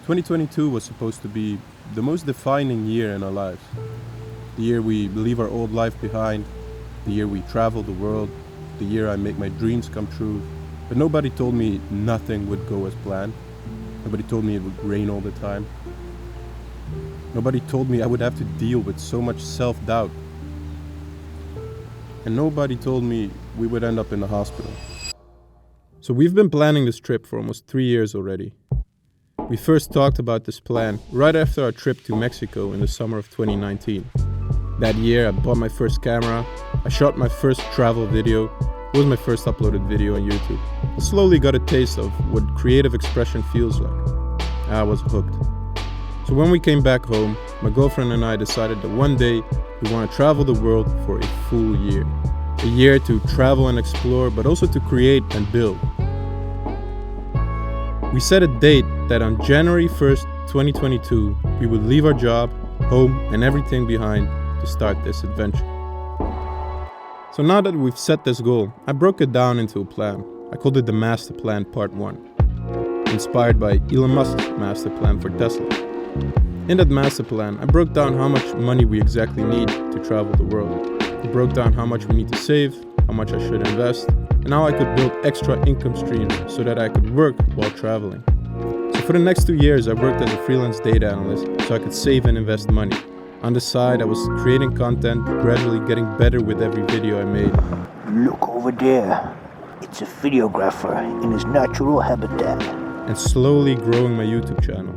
2022 was supposed to be the most defining year in our lives. The year we leave our old life behind, the year we travel the world, the year I make my dreams come true. But nobody told me nothing would go as planned. Nobody told me it would rain all the time. Nobody told me I would have to deal with so much self-doubt. And nobody told me we would end up in the hospital. So we've been planning this trip for almost 3 years already. We first talked about this plan right after our trip to Mexico in the summer of 2019. That year I bought my first camera, I shot my first travel video. It was my first uploaded video on YouTube. I slowly got a taste of what creative expression feels like. I was hooked. So when we came back home, my girlfriend and I decided that one day we want to travel the world for a full year. A year to travel and explore, but also to create and build. We set a date that on January 1st, 2022, we would leave our job, home, and everything behind to start this adventure. So now that we've set this goal, I broke it down into a plan. I called it the Master Plan Part 1, inspired by Elon Musk's Master Plan for Tesla. In that Master Plan, I broke down how much money we exactly need to travel the world. I broke down how much we need to save, how much I should invest, and how I could build extra income streams so that I could work while traveling. So for the next 2 years, I worked as a freelance data analyst so I could save and invest money. On the side, I was creating content, gradually getting better with every video I made. Look over there. It's a videographer in his natural habitat. And slowly growing my YouTube channel.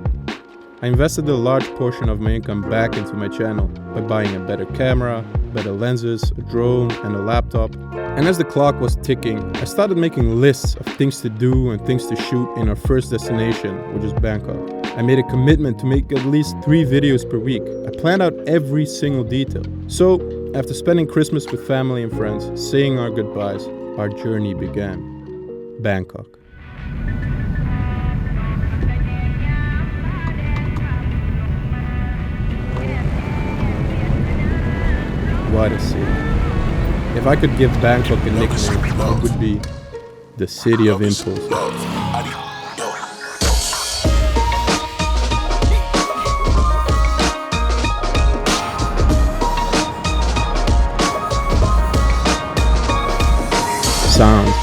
I invested a large portion of my income back into my channel by buying a better camera, better lenses, a drone, and a laptop. And as the clock was ticking, I started making lists of things to do and things to shoot in our first destination, which is Bangkok. I made a commitment to make at least 3 videos per week. I planned out every single detail. So, after spending Christmas with family and friends, saying our goodbyes, our journey began. Bangkok. What a city. If I could give Bangkok a nickname, it would be the City of Impulse. Sound.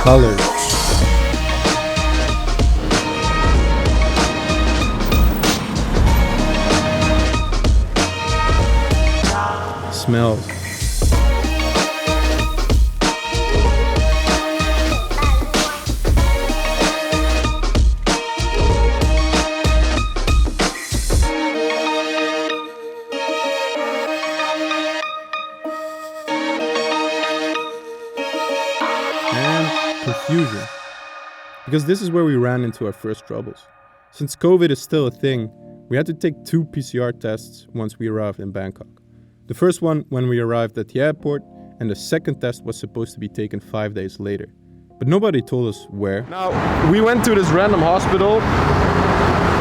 Colors. Smells. And confusion. Because this is where we ran into our first troubles. Since COVID is still a thing, we had to take 2 PCR tests once we arrived in Bangkok. The first one when we arrived at the airport, and the second test was supposed to be taken 5 days later. But nobody told us where. Now, we went to this random hospital,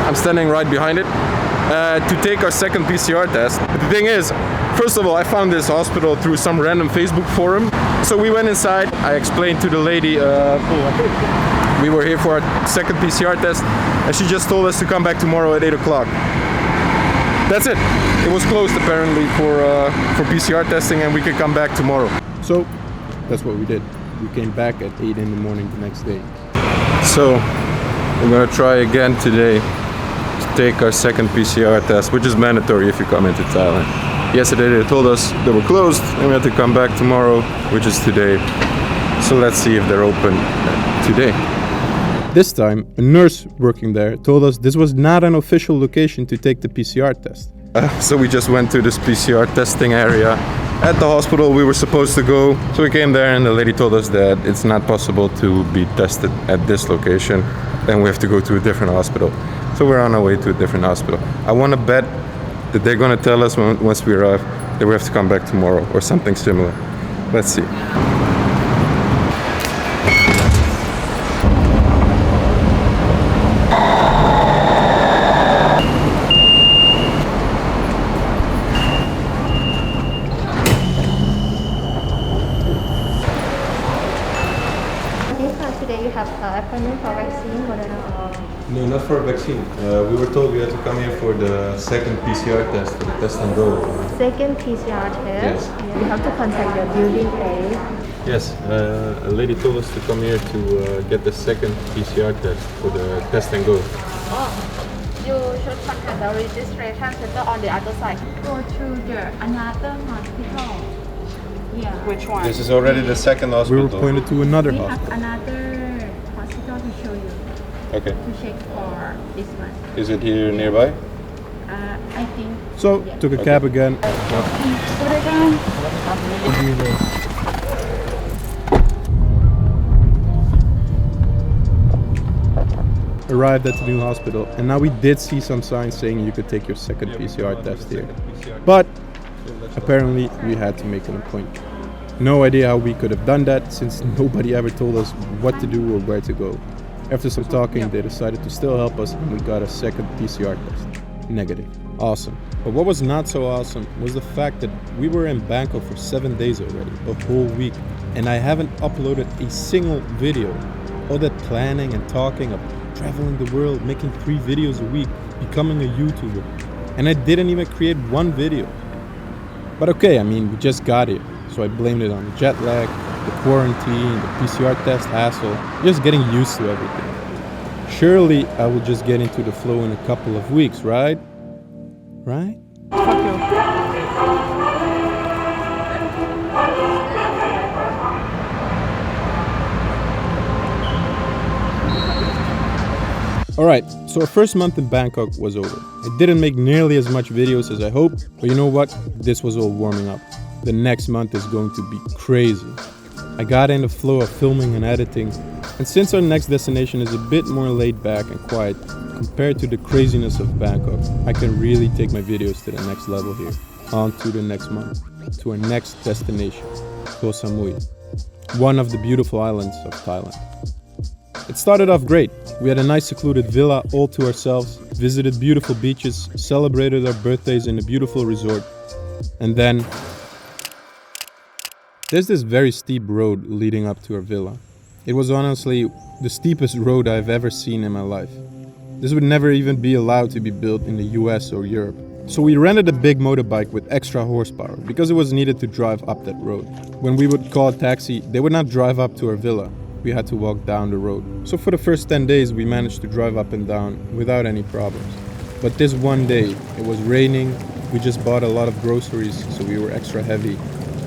I'm standing right behind it, to take our second PCR test. But the thing is, first of all, I found this hospital through some random Facebook forum. So we went inside, I explained to the lady, we were here for our second PCR test, and she just told us to come back tomorrow at 8 o'clock. That's it. It was closed apparently for PCR testing, and we could come back tomorrow. So, that's what we did. We came back at 8 in the morning the next day. So, we're gonna try again today to take our second PCR test, which is mandatory if you come into Thailand. Yesterday they told us they were closed and we had to come back tomorrow, which is today. So let's see if they're open today. This time, a nurse working there told us this was not an official location to take the PCR test. So we just went to this PCR testing area at the hospital we were supposed to go. So we came there and the lady told us that it's not possible to be tested at this location and we have to go to a different hospital. So we're on our way to a different hospital. I want to bet that they're going to tell us once we arrive that we have to come back tomorrow or something similar. Let's see. have an appointment for vaccine, Moderna, or No, not for a vaccine. We were told we had to come here for the second PCR test, for the test and go. second PCR test? Yes. Yeah, you have to contact the building A. Yes, a lady told us to come here to get the second PCR test for the test and go. You should contact the registration center on the other side. Go to the another hospital. Yeah. Which one? This is already the second We hospital. were pointed to another We have hospital. another hospital to show you Okay. to check for this one. Is it here nearby? I think. So, took a cab again. Arrived at the new hospital, and now we did see some signs saying you could take your second PCR test here. But apparently we had to make an appointment. No idea how we could have done that, since nobody ever told us what to do or where to go. After some talking, they decided to still help us, and we got a second PCR test. Negative. Awesome. But what was not so awesome was the fact that we were in Bangkok for 7 days already, a whole week, and I haven't uploaded a single video. All that planning and talking of traveling the world, making 3 videos a week, becoming a YouTuber, and I didn't even create one video. But okay, I mean, we just got here, so I blamed it on the jet lag, the quarantine, the PCR test hassle, just getting used to everything. Surely I will just get into the flow in a couple of weeks, right? Right? Alright, so our first month in Bangkok was over. I didn't make nearly as much videos as I hoped, but you know what? This was all warming up. The next month is going to be crazy. I got in the flow of filming and editing, and since our next destination is a bit more laid back and quiet compared to the craziness of Bangkok, I can really take my videos to the next level here. On to the next month, to our next destination, Koh Samui, one of the beautiful islands of Thailand. It started off great. We had a nice secluded villa all to ourselves, visited beautiful beaches, celebrated our birthdays in a beautiful resort, and then there's this very steep road leading up to our villa. It was honestly the steepest road I've ever seen in my life. This would never even be allowed to be built in the US or Europe. So we rented a big motorbike with extra horsepower because it was needed to drive up that road. When we would call a taxi, they would not drive up to our villa. We had to walk down the road. So for the first 10 days, we managed to drive up and down without any problems. But this one day, it was raining, we just bought a lot of groceries, so we were extra heavy.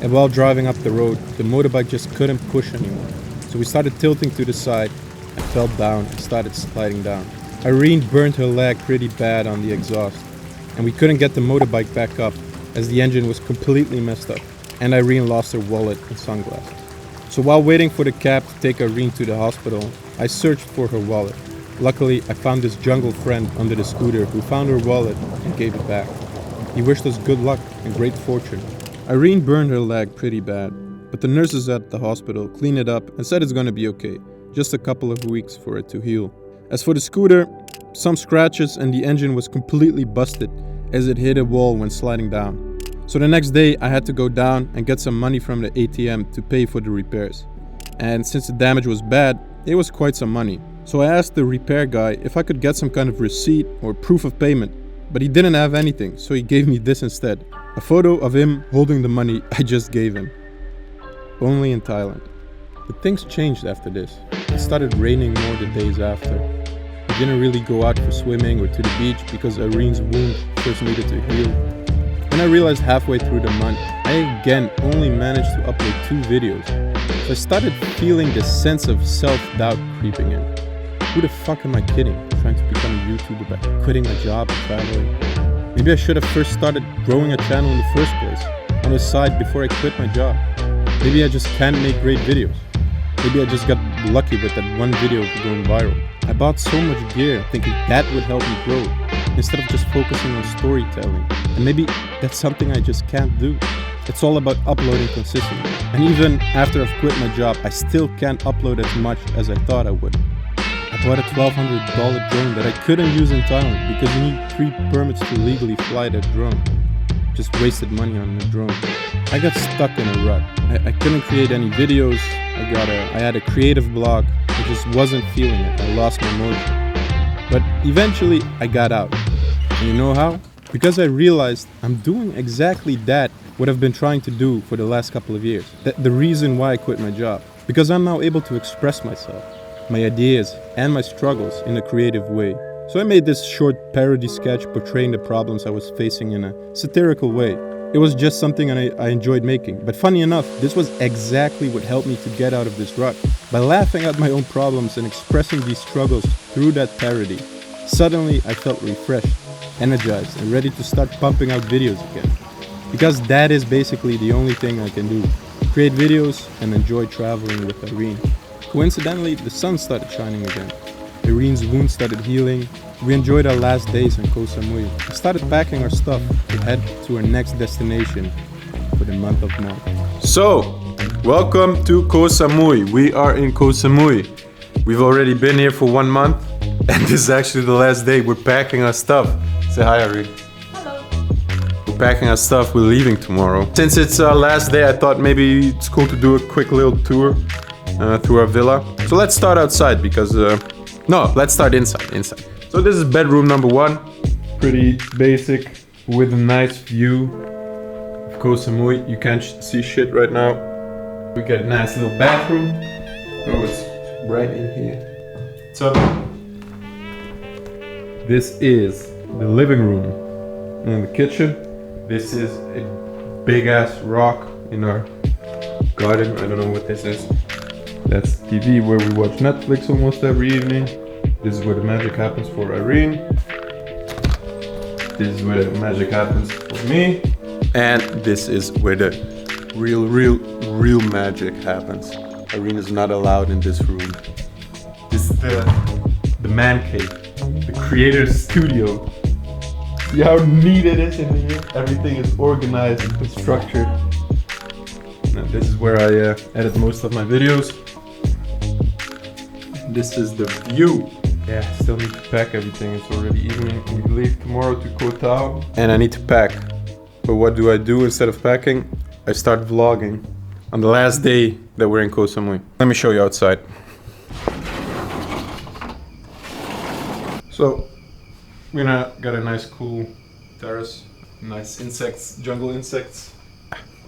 And while driving up the road, the motorbike just couldn't push anymore. So we started tilting to the side, I fell down and started sliding down. Irene burned her leg pretty bad on the exhaust, and we couldn't get the motorbike back up as the engine was completely messed up, and Irene lost her wallet and sunglasses. So while waiting for the cab to take Irene to the hospital, I searched for her wallet. Luckily, I found this jungle friend under the scooter who found her wallet and gave it back. He wished us good luck and great fortune. Irene burned her leg pretty bad, but the nurses at the hospital cleaned it up and said it's gonna be okay, just a couple of weeks for it to heal. As for the scooter, some scratches and the engine was completely busted as it hit a wall when sliding down. So the next day I had to go down and get some money from the ATM to pay for the repairs. And since the damage was bad, it was quite some money. So I asked the repair guy if I could get some kind of receipt or proof of payment, but he didn't have anything, so he gave me this instead. A photo of him holding the money I just gave him. Only in Thailand. But things changed after this. It started raining more the days after. We didn't really go out for swimming or to the beach because Irene's wound first needed to heal. When I realized halfway through the month, I again only managed to upload 2 videos. So I started feeling this sense of self-doubt creeping in. Who the fuck am I kidding? Trying to become a YouTuber by quitting my job and traveling? Maybe I should have first started growing a channel in the first place, on the side before I quit my job. Maybe I just can't make great videos. Maybe I just got lucky with that one video going viral. I bought so much gear thinking that would help me grow, instead of just focusing on storytelling. And maybe that's something I just can't do. It's all about uploading consistently. And even after I've quit my job, I still can't upload as much as I thought I would. I bought a $1,200 drone that I couldn't use in Thailand because you need 3 permits to legally fly that drone. Just wasted money on the drone. I got stuck in a rut. I couldn't create any videos, I had a creative block. I just wasn't feeling it. I lost my mojo. But eventually I got out. And you know how? Because I realized I'm doing exactly that what I've been trying to do for the last couple of years. The reason why I quit my job. Because I'm now able to express myself, my ideas, and my struggles in a creative way. So I made this short parody sketch portraying the problems I was facing in a satirical way. It was just something I enjoyed making. But funny enough, this was exactly what helped me to get out of this rut. By laughing at my own problems and expressing these struggles through that parody, suddenly I felt refreshed, energized, and ready to start pumping out videos again. Because that is basically the only thing I can do. Create videos and enjoy traveling with Irene. Coincidentally, the sun started shining again. Irene's wound started healing. We enjoyed our last days in Koh Samui. We started packing our stuff to head to our next destination for the month of March. So, welcome to Koh Samui. We are in Koh Samui. We've already been here for 1 month, and this is actually the last day. We're packing our stuff. Say hi, Irene. Hello. We're packing our stuff. We're leaving tomorrow. Since it's our last day, I thought maybe it's cool to do a quick little tour through our villa. So let's start outside because... No, let's start inside. So this is bedroom number 1. Pretty basic with a nice view of Koh Samui. You can't see shit right now. We got a nice little bathroom. Oh, it's right in here. So this is the living room and the kitchen. This is a big ass rock in our garden. I don't know what this is. That's TV where we watch Netflix almost every evening. This is where the magic happens for Irene. This is where the magic happens for me. And this is where the real magic happens. Irene is not allowed in this room. This is the man cave, the creator's studio. See how neat it is in here? Everything is organized and structured. Now, this is where I edit most of my videos. This is the view. Yeah, still need to pack everything. It's already evening. We leave tomorrow to Koh Tao. And I need to pack. But what do I do instead of packing? I start vlogging on the last day that we're in Koh Samui. Let me show you outside. So, we're gonna got a nice cool terrace. Nice insects, jungle insects.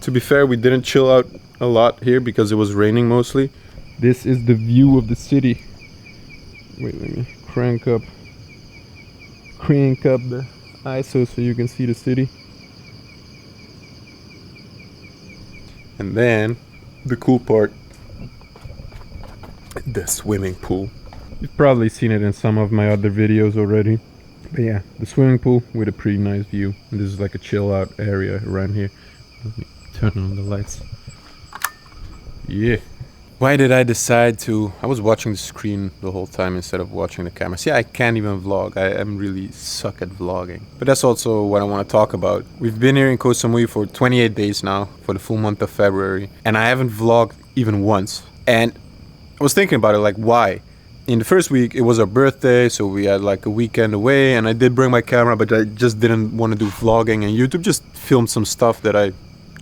To be fair, we didn't chill out a lot here because it was raining mostly. This is the view of the city. Wait, let me crank up the ISO so you can see the city. And then the cool part, the swimming pool. You've probably seen it in some of my other videos already. But yeah, the swimming pool with a pretty nice view. And this is like a chill out area around here. Let me turn on the lights. Yeah. Why did I decide to... I was watching the screen the whole time instead of watching the camera. See, I can't even vlog. I am really suck at vlogging. But that's also what I want to talk about. We've been here in Koh Samui for 28 days now, for the full month of February. And I haven't vlogged even once. And I was thinking about it, like, why? In the first week, it was our birthday, so we had like a weekend away. And I did bring my camera, but I just didn't want to do vlogging. And YouTube just filmed some stuff that I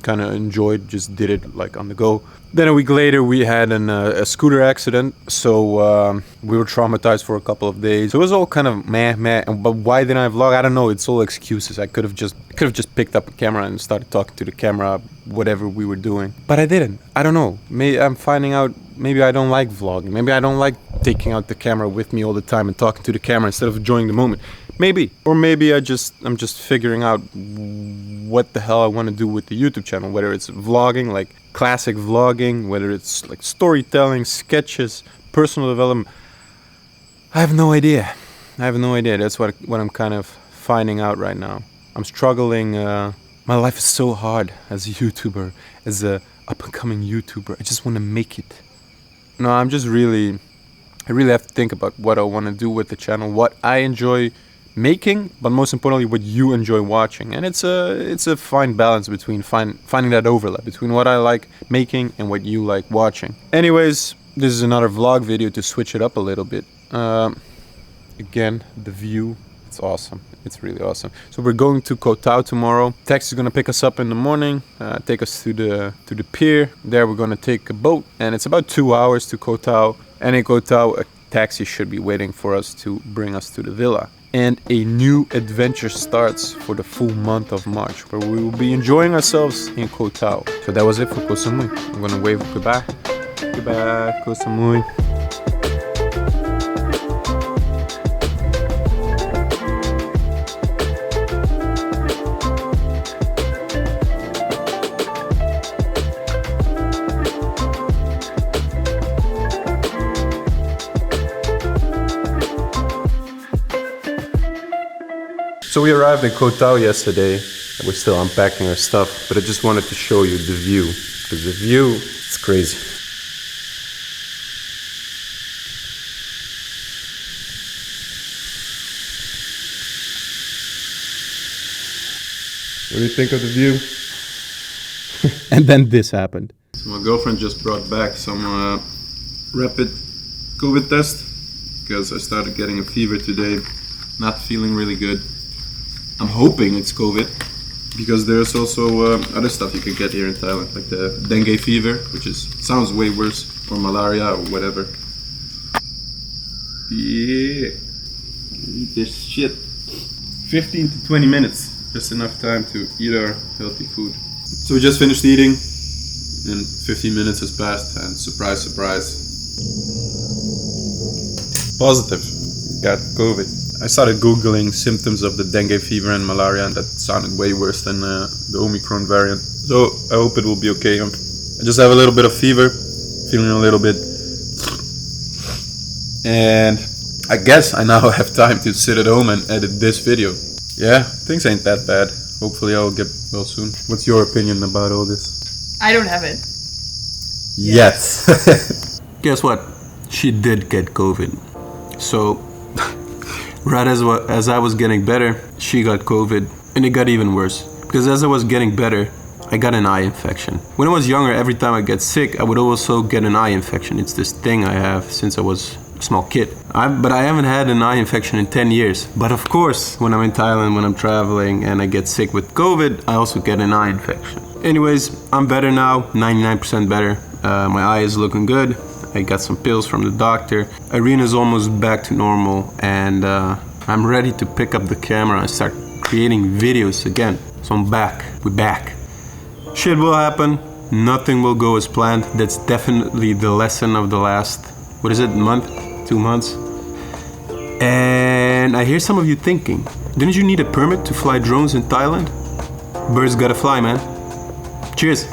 kind of enjoyed, just did it like on the go. Then a week later we had a scooter accident, so we were traumatized for a couple of days. So it was all kind of meh. But why didn't I vlog? I don't know. It's all excuses. I could have just picked up a camera and started talking to the camera, whatever we were doing. But I didn't. I don't know. Maybe I'm finding out. Maybe I don't like vlogging. Maybe I don't like taking out the camera with me all the time and talking to the camera instead of enjoying the moment. Maybe. Or maybe I'm just figuring out what the hell I want to do with the YouTube channel. Whether it's vlogging, like classic vlogging, whether it's like storytelling, sketches, personal development. I have no idea. That's what I'm kind of finding out right now. I'm struggling. My life is so hard as a YouTuber, as a up-and-coming YouTuber. I just want to make it. No, I really have to think about what I want to do with the channel, what I enjoy making, but most importantly what you enjoy watching. And it's a fine balance between finding that overlap between what I like making and what you like watching. Anyways, this is another vlog video to switch it up a little bit. Again, the view, It's awesome. It's really awesome. So we're going to Koh Tao tomorrow. Taxi is gonna pick us up in the morning, take us to the pier. There we're gonna take a boat, and it's about 2 hours to Koh Tao. And in Koh Tao, a taxi should be waiting for us to bring us to the villa. And a new adventure starts for the full month of March, where we will be enjoying ourselves in Koh Tao. So that was it for Koh Samui. I'm gonna wave goodbye. Goodbye, Koh Samui. So we arrived in Koh Tao yesterday. We're still unpacking our stuff, but I just wanted to show you the view, because the view is crazy. What do you think of the view? And then this happened. So my girlfriend just brought back some rapid COVID test, because I started getting a fever today, not feeling really good. I'm hoping it's COVID, because there's also other stuff you can get here in Thailand, like the dengue fever, which sounds way worse, or malaria or whatever. Yeah, eat this shit. 15 to 20 minutes, just enough time to eat our healthy food. So we just finished eating, and 15 minutes has passed, and surprise, surprise, positive, got COVID. I started Googling symptoms of the dengue fever and malaria, and that sounded way worse than the Omicron variant. So I hope it will be okay. I just have a little bit of fever, feeling a little bit. And I guess I now have time to sit at home and edit this video. Yeah, things ain't that bad. Hopefully I'll get well soon. What's your opinion about all this? I don't have it. Yes. Guess what? She did get COVID. So right as I was getting better, she got COVID, and it got even worse. Because as I was getting better, I got an eye infection. When I was younger, every time I get sick, I would also get an eye infection. It's this thing I have since I was a small kid. But I haven't had an eye infection in 10 years. But of course, when I'm in Thailand, when I'm traveling, and I get sick with COVID, I also get an eye infection. Anyways, I'm better now, 99% better. My eye is looking good. I got some pills from the doctor. Irina's almost back to normal, and I'm ready to pick up the camera and start creating videos again. So I'm back. We're back. Shit will happen. Nothing will go as planned. That's definitely the lesson of the last, month? 2 months? And I hear some of you thinking, didn't you need a permit to fly drones in Thailand? Birds gotta fly, man. Cheers.